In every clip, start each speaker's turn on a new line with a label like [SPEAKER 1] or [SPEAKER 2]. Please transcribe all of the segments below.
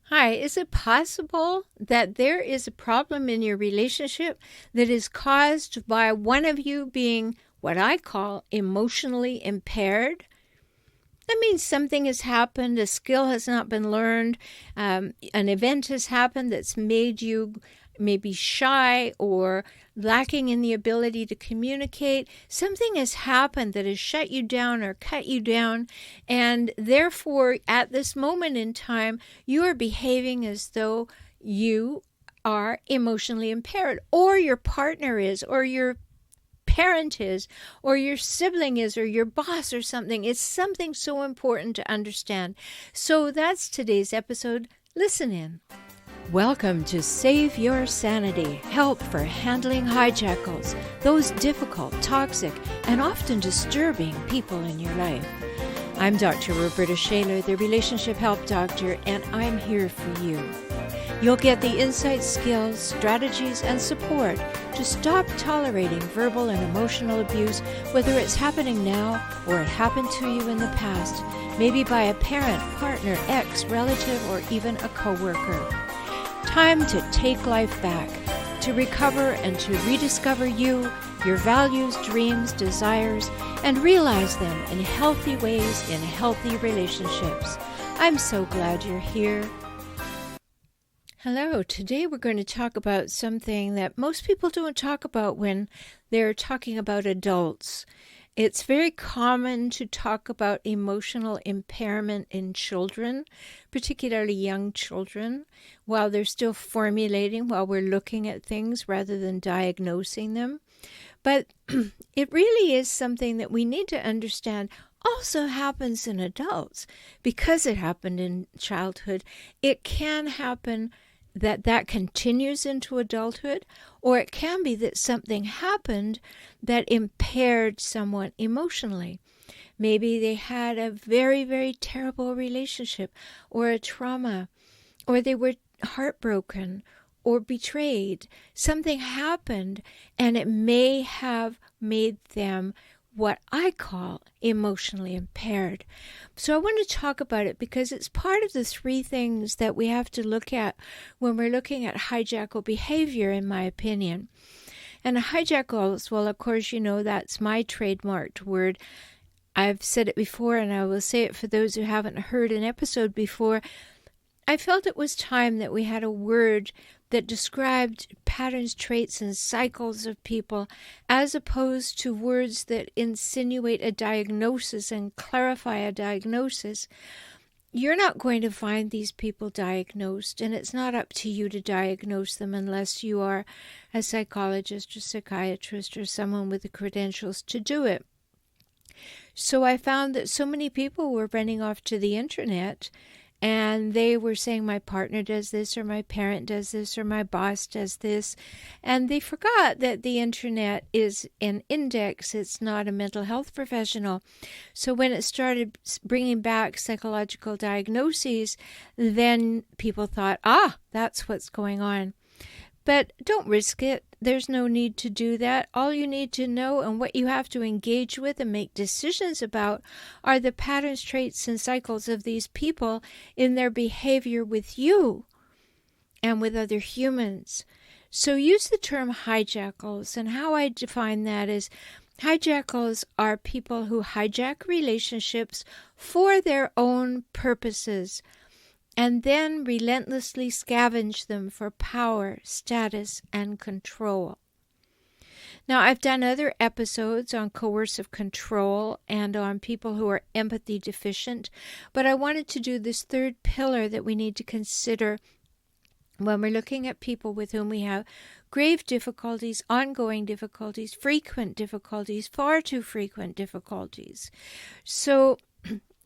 [SPEAKER 1] Hi, is it possible that there is a problem in your relationship that is caused by one of you being what I call emotionally impaired? That means something has happened, a skill has not been learned, an event has happened that's made you maybe shy or lacking in the ability to communicate. Something has happened that has shut you down or cut you down, and therefore at this moment in time you are behaving as though you are emotionally impaired, or your partner is, or your parent is, or your sibling is, or your boss or something. It's something so important to understand. So that's today's episode. Listen in. Welcome to Save Your Sanity, help for handling hijackals, those difficult, toxic, and often disturbing people in your life. I'm Dr. Rhoberta Shaler, the Relationship Help Doctor, and I'm here for you. You'll get the insights, skills, strategies, and support to stop tolerating verbal and emotional abuse, whether it's happening now or it happened to you in the past, maybe by a parent, partner, ex, relative, or even a coworker. Time to take life back, to recover and to rediscover you, your values, dreams, desires, and realize them in healthy ways in healthy relationships. I'm so glad you're here. Hello, today we're going to talk about something that most people don't talk about when they're talking about adults. It's very common to talk about emotional impairment in children, particularly young children, while they're still formulating, while we're looking at things rather than diagnosing them. But it really is something that we need to understand also happens in adults. Because it happened in childhood, it can happen that continues into adulthood, or it can be that something happened that impaired someone emotionally. Maybe they had a very, very terrible relationship or a trauma, or they were heartbroken or betrayed. Something happened and it may have made them what I call emotionally impaired. So I want to talk about it because it's part of the three things that we have to look at when we're looking at hijackal behavior, in my opinion. And hijackals, well, of course, you know that's my trademarked word. I've said it before, and I will say it for those who haven't heard an episode before. I felt it was time that we had a word that described patterns, traits, and cycles of people, as opposed to words that insinuate a diagnosis and clarify a diagnosis. You're not going to find these people diagnosed, and it's not up to you to diagnose them unless you are a psychologist or psychiatrist or someone with the credentials to do it. So I found that so many people were running off to the internet, and they were saying, my partner does this, or my parent does this, or my boss does this. And they forgot that the internet is an index. It's not a mental health professional. So when it started bringing back psychological diagnoses, then people thought, that's what's going on. But don't risk it. There's no need to do that. All you need to know and what you have to engage with and make decisions about are the patterns, traits, and cycles of these people in their behavior with you and with other humans. So use the term hijackals, and how I define that is hijackals are people who hijack relationships for their own purposes, and then relentlessly scavenge them for power, status, and control. Now, I've done other episodes on coercive control and on people who are empathy deficient, but I wanted to do this third pillar that we need to consider when we're looking at people with whom we have grave difficulties, ongoing difficulties, frequent difficulties, far too frequent difficulties. So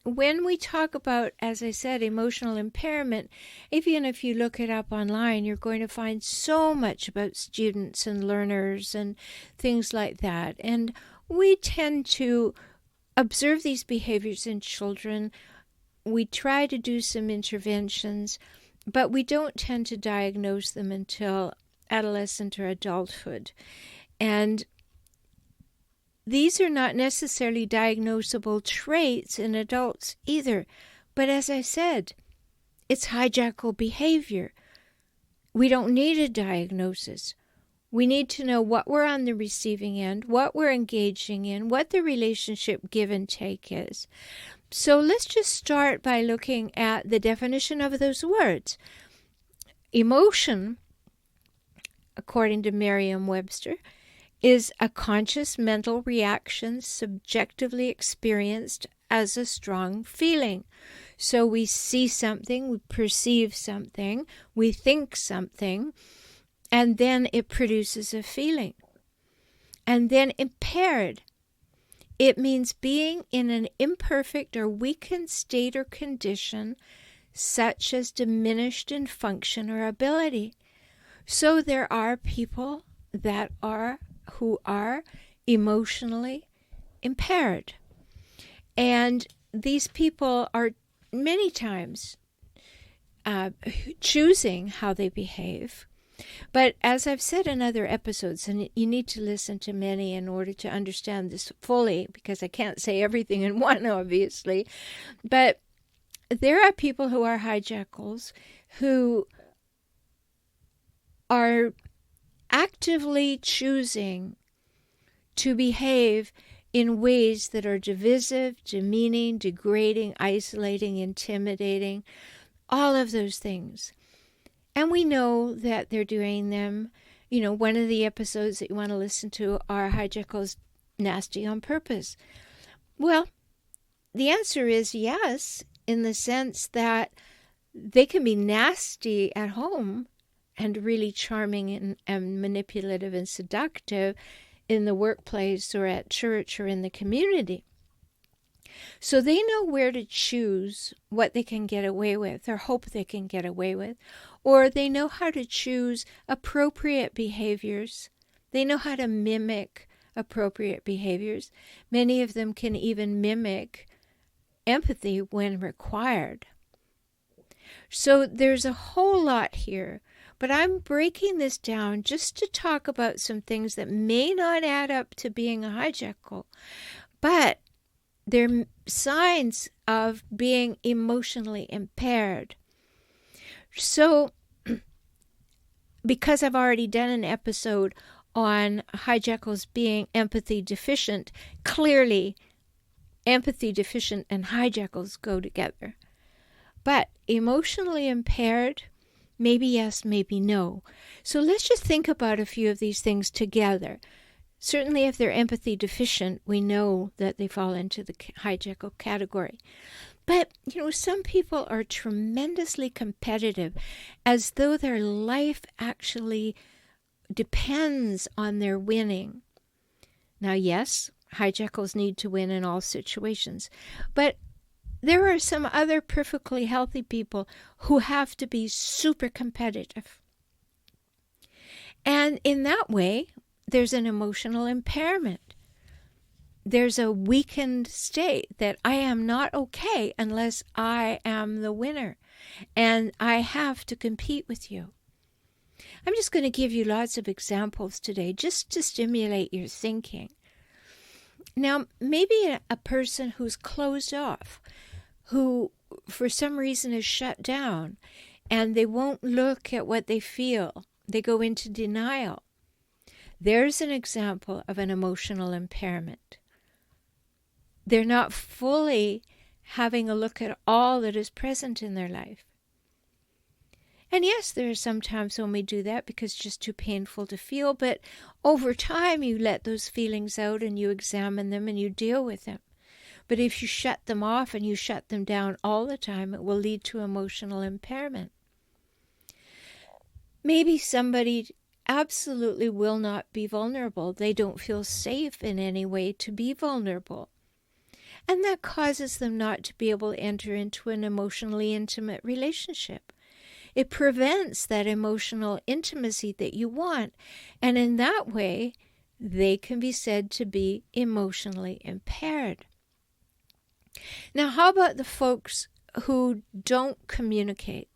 [SPEAKER 1] when we talk about, as I said, emotional impairment, even if you look it up online, you're going to find so much about students and learners and things like that. And we tend to observe these behaviors in children. We try to do some interventions, but we don't tend to diagnose them until adolescent or adulthood. And these are not necessarily diagnosable traits in adults either. But as I said, it's hijackal behavior. We don't need a diagnosis. We need to know what we're on the receiving end, what we're engaging in, what the relationship give and take is. So let's just start by looking at the definition of those words. Emotion, according to Merriam-Webster, is a conscious mental reaction subjectively experienced as a strong feeling. So we see something, we perceive something, we think something, and then it produces a feeling. And then impaired. It means being in an imperfect or weakened state or condition, such as diminished in function or ability. So there are people who are emotionally impaired. And these people are many times choosing how they behave. But as I've said in other episodes, and you need to listen to many in order to understand this fully, because I can't say everything in one, obviously, but there are people who are hijackals who are actively choosing to behave in ways that are divisive, demeaning, degrading, isolating, intimidating, all of those things. And we know that they're doing them. You know, one of the episodes that you want to listen to are hijackals nasty on purpose. Well, the answer is yes, in the sense that they can be nasty at home and really charming and manipulative and seductive in the workplace or at church or in the community. So they know where to choose what they can get away with or hope they can get away with, or they know how to choose appropriate behaviors. They know how to mimic appropriate behaviors. Many of them can even mimic empathy when required. So there's a whole lot here, but I'm breaking this down just to talk about some things that may not add up to being a hijackal, but they're signs of being emotionally impaired. So, because I've already done an episode on hijackals being empathy deficient, clearly empathy deficient and hijackals go together. But emotionally impaired, maybe yes, maybe no. So let's just think about a few of these things together. Certainly if they're empathy deficient, we know that they fall into the hijackal category. But, you know, some people are tremendously competitive, as though their life actually depends on their winning. Now, yes, hijackals need to win in all situations, but there are some other perfectly healthy people who have to be super competitive. And in that way, there's an emotional impairment. There's a weakened state that I am not okay unless I am the winner, and I have to compete with you. I'm just going to give you lots of examples today just to stimulate your thinking. Now, maybe a person who's closed off, who for some reason is shut down, and they won't look at what they feel. They go into denial. There's an example of an emotional impairment. They're not fully having a look at all that is present in their life. And yes, there are some times when we do that because it's just too painful to feel, but over time you let those feelings out and you examine them and you deal with them. But if you shut them off and you shut them down all the time, it will lead to emotional impairment. Maybe somebody absolutely will not be vulnerable. They don't feel safe in any way to be vulnerable. And that causes them not to be able to enter into an emotionally intimate relationship. It prevents that emotional intimacy that you want. And in that way, they can be said to be emotionally impaired. Now, how about the folks who don't communicate?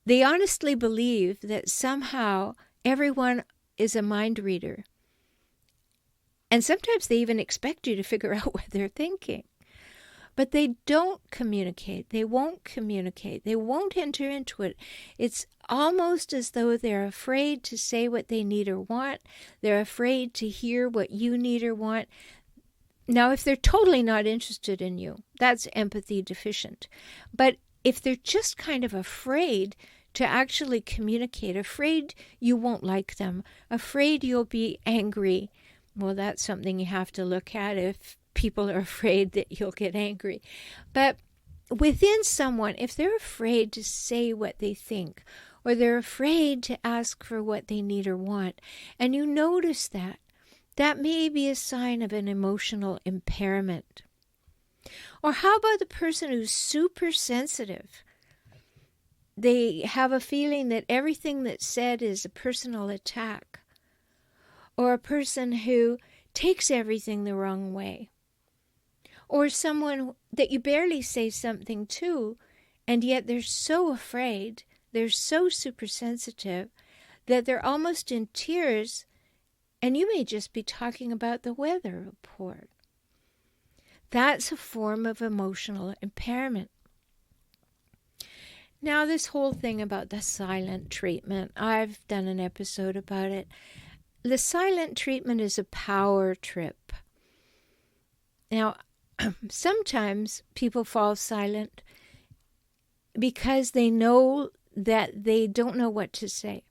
[SPEAKER 1] They honestly believe that somehow everyone is a mind reader And sometimes they even expect you to figure out what they're thinking. But they don't communicate. They won't communicate. They won't enter into it. It's almost as though they're afraid to say what they need or want. They're afraid to hear what you need or want. Now, if they're totally not interested in you, that's empathy deficient. But if they're just kind of afraid to actually communicate, afraid you won't like them, afraid you'll be angry, well, that's something you have to look at if people are afraid that you'll get angry. But within someone, if they're afraid to say what they think, or they're afraid to ask for what they need or want, and you notice that, that may be a sign of an emotional impairment. Or how about the person who's super sensitive? They have a feeling that everything that's said is a personal attack. Or a person who takes everything the wrong way. Or someone that you barely say something to, and yet they're so afraid, they're so super sensitive, that they're almost in tears, and you may just be talking about the weather report. That's a form of emotional impairment. Now, this whole thing about the silent treatment, I've done an episode about it. The silent treatment is a power trip. Now, sometimes people fall silent because they know that they don't know what to say.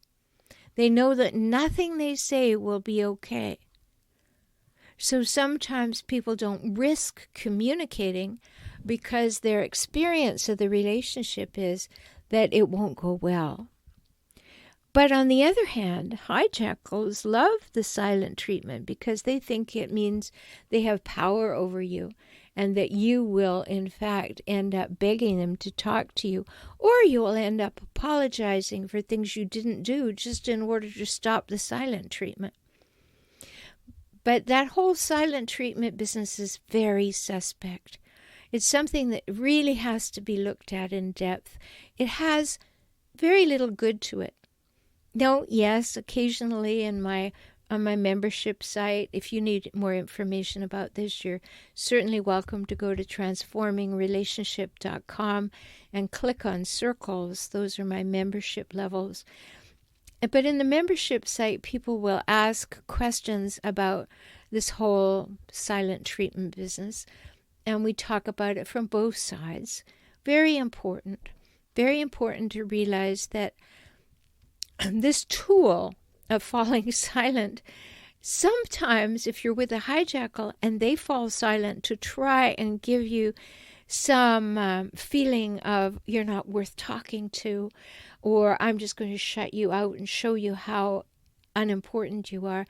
[SPEAKER 1] They know that nothing they say will be okay. So sometimes people don't risk communicating because their experience of the relationship is that it won't go well. But on the other hand, hijackals love the silent treatment because they think it means they have power over you and that you will, in fact, end up begging them to talk to you, or you will end up apologizing for things you didn't do just in order to stop the silent treatment. But that whole silent treatment business is very suspect. It's something that really has to be looked at in depth. It has very little good to it. No, yes, occasionally on my membership site, if you need more information about this, you're certainly welcome to go to transformingrelationship.com and click on circles. Those are my membership levels. But in the membership site, people will ask questions about this whole silent treatment business, and we talk about it from both sides. Very important to realize that this tool of falling silent, sometimes if you're with a hijackal and they fall silent to try and give you some feeling of you're not worth talking to, or I'm just going to shut you out and show you how unimportant you are,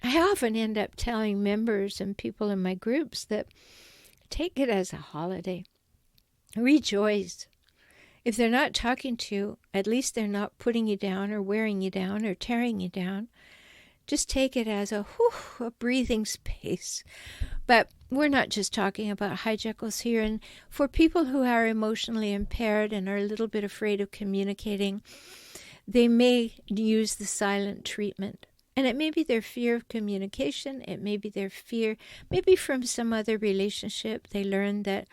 [SPEAKER 1] I often end up telling members and people in my groups that take it as a holiday. Rejoice. If they're not talking to you, at least they're not putting you down or wearing you down or tearing you down. Just take it as a breathing space. But we're not just talking about hijackals here. And for people who are emotionally impaired and are a little bit afraid of communicating, they may use the silent treatment. And it may be their fear of communication. It may be their fear, maybe from some other relationship. They learned that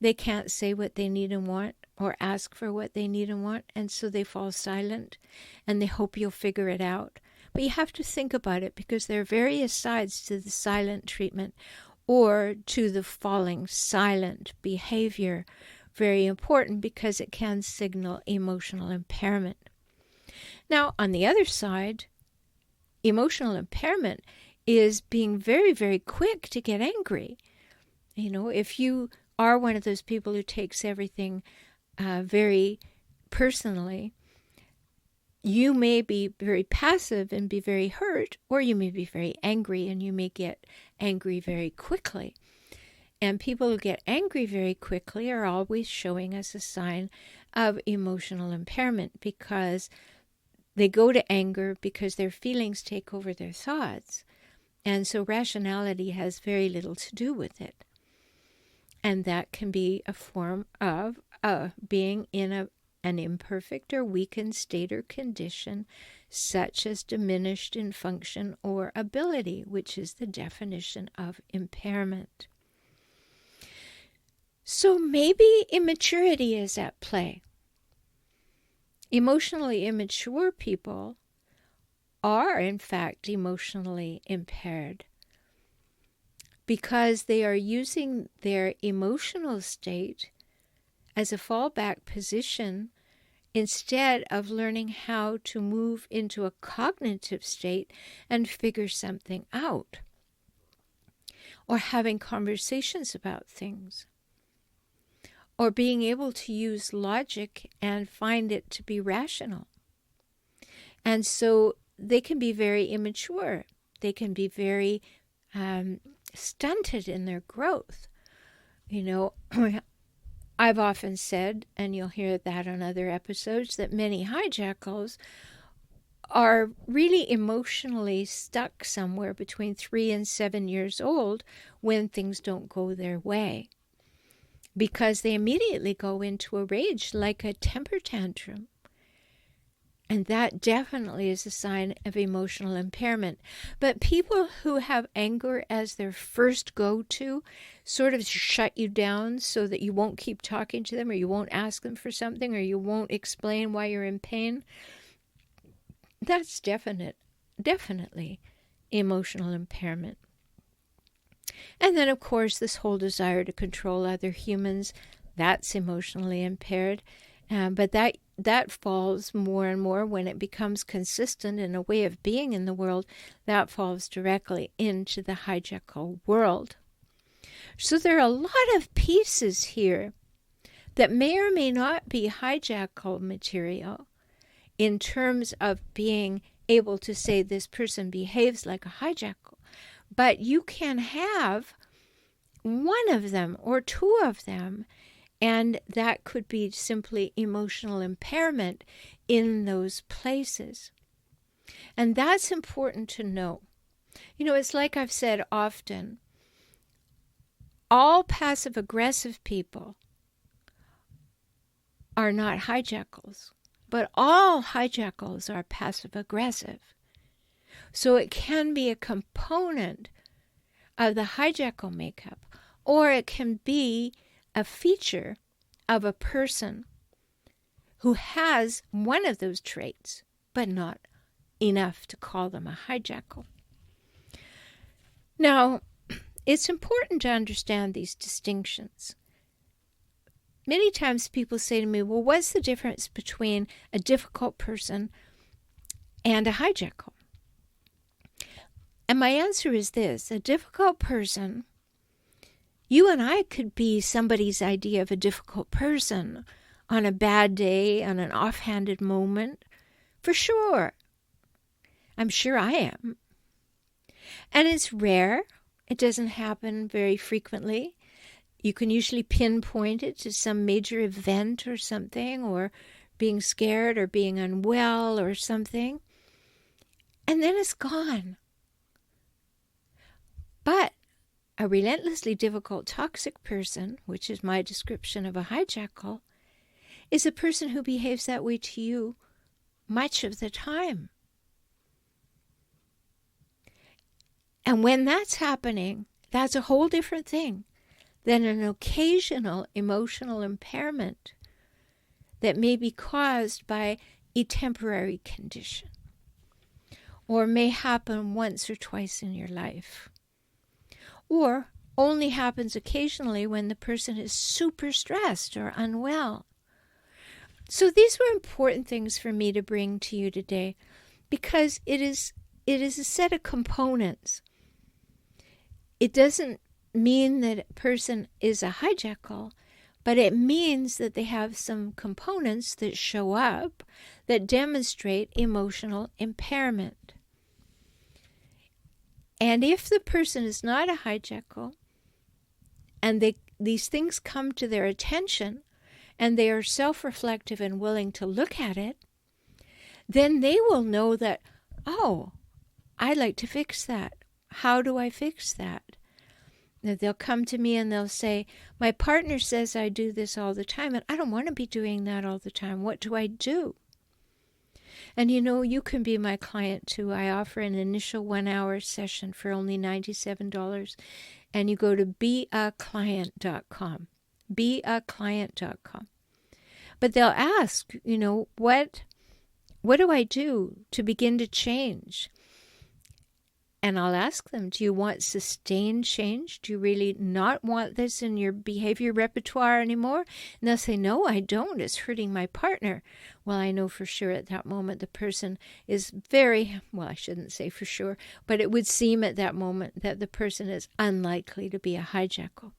[SPEAKER 1] they can't say what they need and want or ask for what they need and want, and so they fall silent, and they hope you'll figure it out. But you have to think about it because there are various sides to the silent treatment or to the falling silent behavior. Very important because it can signal emotional impairment. Now, on the other side, emotional impairment is being very, very quick to get angry. You know, if you are one of those people who takes everything very personally, you may be very passive and be very hurt, or you may be very angry and you may get angry very quickly. And people who get angry very quickly are always showing us a sign of emotional impairment because they go to anger because their feelings take over their thoughts. And so rationality has very little to do with it. And that can be a form of being in an imperfect or weakened state or condition such as diminished in function or ability, which is the definition of impairment. So maybe immaturity is at play. Emotionally immature people are, in fact, emotionally impaired because they are using their emotional state as a fallback position instead of learning how to move into a cognitive state and figure something out, or having conversations about things, or being able to use logic and find it to be rational. And so they can be very immature. They can be very stunted in their growth. You know, I've often said, and you'll hear that on other episodes, that many hijackals are really emotionally stuck somewhere between 3 and 7 years old when things don't go their way, because they immediately go into a rage, like a temper tantrum. And that definitely is a sign of emotional impairment. But people who have anger as their first go-to sort of shut you down so that you won't keep talking to them, or you won't ask them for something, or you won't explain why you're in pain. That's definitely emotional impairment. And then, of course, this whole desire to control other humans, that's emotionally impaired. But that falls more and more when it becomes consistent in a way of being in the world. That falls directly into the hijackal world. So there are a lot of pieces here that may or may not be hijackal material in terms of being able to say this person behaves like a hijackal. But you can have one of them or two of them, and that could be simply emotional impairment in those places. And that's important to know. You know, it's like I've said often, all passive-aggressive people are not hijackals, but all hijackals are passive-aggressive. So it can be a component of the hijackal makeup, or it can be a feature of a person who has one of those traits, but not enough to call them a hijackal. Now, it's important to understand these distinctions. Many times people say to me, well, what's the difference between a difficult person and a hijackal? And my answer is this: a difficult person, you and I could be somebody's idea of a difficult person on a bad day, on an offhanded moment, for sure. I'm sure I am. And it's rare. It doesn't happen very frequently. You can usually pinpoint it to some major event or something, or being scared or being unwell or something. And then it's gone. But a relentlessly difficult, toxic person, which is my description of a hijackal, is a person who behaves that way to you much of the time. And when that's happening, that's a whole different thing than an occasional emotional impairment that may be caused by a temporary condition, or may happen once or twice in your life, or only happens occasionally when the person is super stressed or unwell. So these were important things for me to bring to you today, because it is a set of components. It doesn't mean that a person is a hijackal, but it means that they have some components that show up that demonstrate emotional impairment. And if the person is not a hijackal, and these things come to their attention, and they are self-reflective and willing to look at it, then they will know that, oh, I'd like to fix that. How do I fix that? They'll come to me and they'll say, my partner says I do this all the time, and I don't want to be doing that all the time. What do I do? And you can be my client too. I offer an initial 1-hour session for only $97. And you go to beaclient.com. Beaclient.com. But they'll ask, what do I do to begin to change? And I'll ask them, do you want sustained change? Do you really not want this in your behavior repertoire anymore? And they'll say, no, I don't. It's hurting my partner. Well, I know for sure at that moment the person is I shouldn't say for sure, but it would seem at that moment that the person is unlikely to be a hijackal,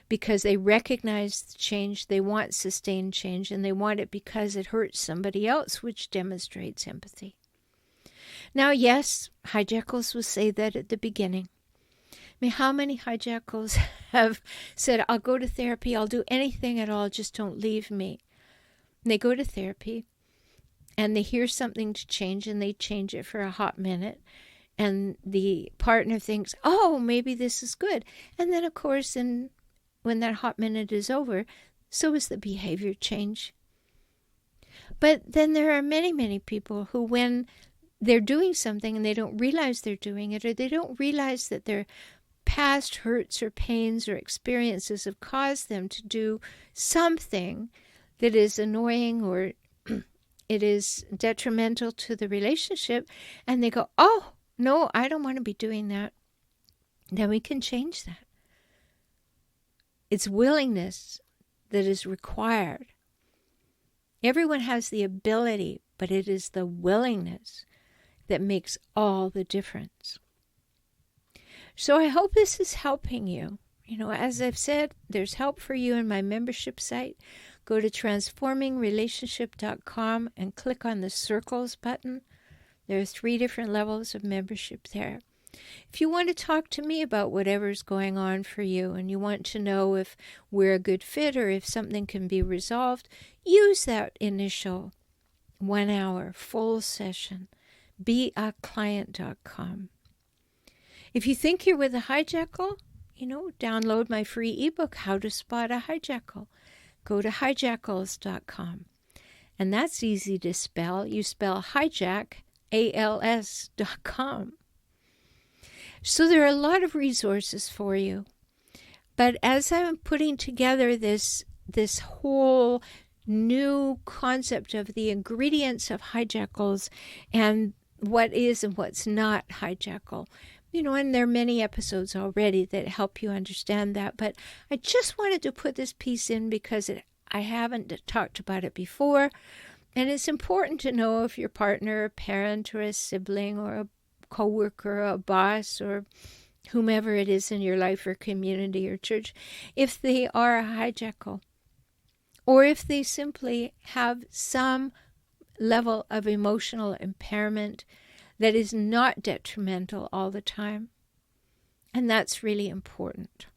[SPEAKER 1] because they recognize the change, they want sustained change, and they want it because it hurts somebody else, which demonstrates empathy. Now, yes, hijackals will say that at the beginning. I mean, how many hijackals have said, I'll go to therapy, I'll do anything at all, just don't leave me. And they go to therapy, and they hear something to change, and they change it for a hot minute. And the partner thinks, oh, maybe this is good. And then, of course, when that hot minute is over, so is the behavior change. But then there are many, many people who, when they're doing something and they don't realize they're doing it, or they don't realize that their past hurts or pains or experiences have caused them to do something that is annoying or it is detrimental to the relationship, and they go, oh, no, I don't want to be doing that. Then we can change that. It's willingness that is required. Everyone has the ability, but it is the willingness that makes all the difference. So I hope this is helping you. As I've said, there's help for you in my membership site. Go to transformingrelationship.com and click on the circles button. There are 3 different levels of membership there. If you want to talk to me about whatever's going on for you, and you want to know if we're a good fit or if something can be resolved, use that initial 1-hour full session. beaclient.com. If you think you're with a hijackal, download my free ebook, How to Spot a Hijackal. Go to hijackals.com. And that's easy to spell. You spell hijack, ALS.com. So there are a lot of resources for you. But as I'm putting together this whole new concept of the ingredients of hijackals and what is and what's not hijackal, and there are many episodes already that help you understand that. But I just wanted to put this piece in because I haven't talked about it before. And it's important to know if your partner, a parent, or a sibling, or a co-worker, or a boss, or whomever it is in your life or community or church, if they are a hijackal, or if they simply have some level of emotional impairment that is not detrimental all the time. And that's really important.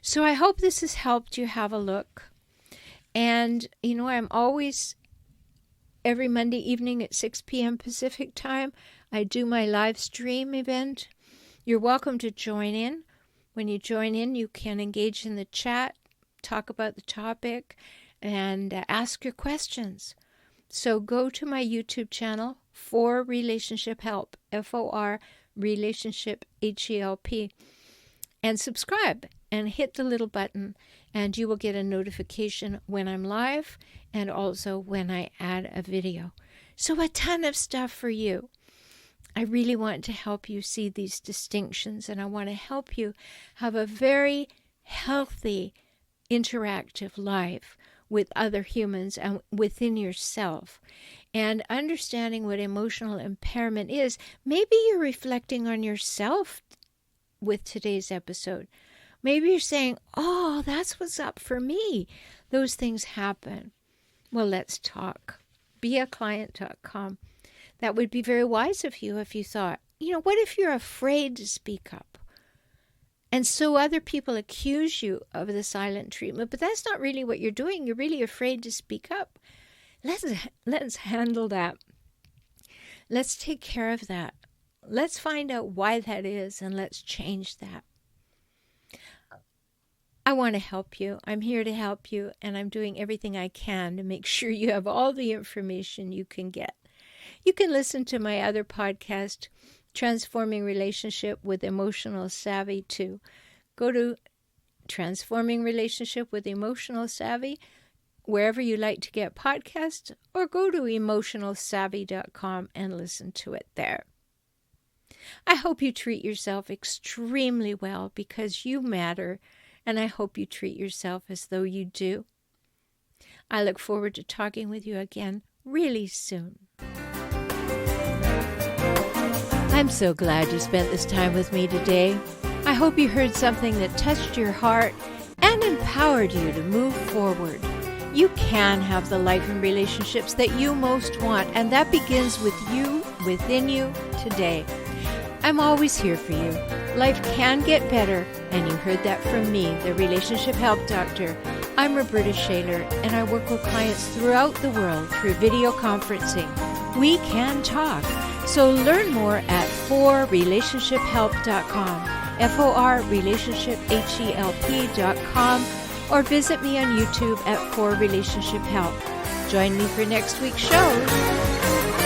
[SPEAKER 1] So I hope this has helped you have a look. And, I'm always, every Monday evening at 6 p.m. Pacific time, I do my live stream event. You're welcome to join in. When you join in, you can engage in the chat, talk about the topic, and ask your questions. So go to my YouTube channel, For Relationship Help, FOR Relationship HELP, and subscribe and hit the little button, and you will get a notification when I'm live and also when I add a video. So a ton of stuff for you. I really want to help you see these distinctions, and I want to help you have a very healthy, interactive life with other humans and within yourself. And understanding what emotional impairment is, maybe you're reflecting on yourself with today's episode. Maybe you're saying, oh, that's what's up for me. Those things happen. Well, let's talk. beaclient.com. That would be very wise of you if you thought, what if you're afraid to speak up? And so other people accuse you of the silent treatment, but that's not really what you're doing. You're really afraid to speak up. Let's handle that. Let's take care of that. Let's find out why that is, and let's change that. I want to help you. I'm here to help you, and I'm doing everything I can to make sure you have all the information you can get. You can listen to my other podcast, Transforming Relationship with Emotional Savvy, too. Go to Transforming Relationship with Emotional Savvy, wherever you like to get podcasts, or go to emotionalsavvy.com and listen to it there. I hope you treat yourself extremely well because you matter, and I hope you treat yourself as though you do. I look forward to talking with you again really soon. I'm so glad you spent this time with me today. I hope you heard something that touched your heart and empowered you to move forward. You can have the life and relationships that you most want, and that begins with you, within you, today. I'm always here for you. Life can get better, and you heard that from me, the Relationship Help Doctor. I'm Rhoberta Shaler, and I work with clients throughout the world through video conferencing. We can talk. So learn more at forrelationshiphelp.com, forrelationshiphelp.com, or visit me on YouTube at For Relationship Help. Join me for next week's show.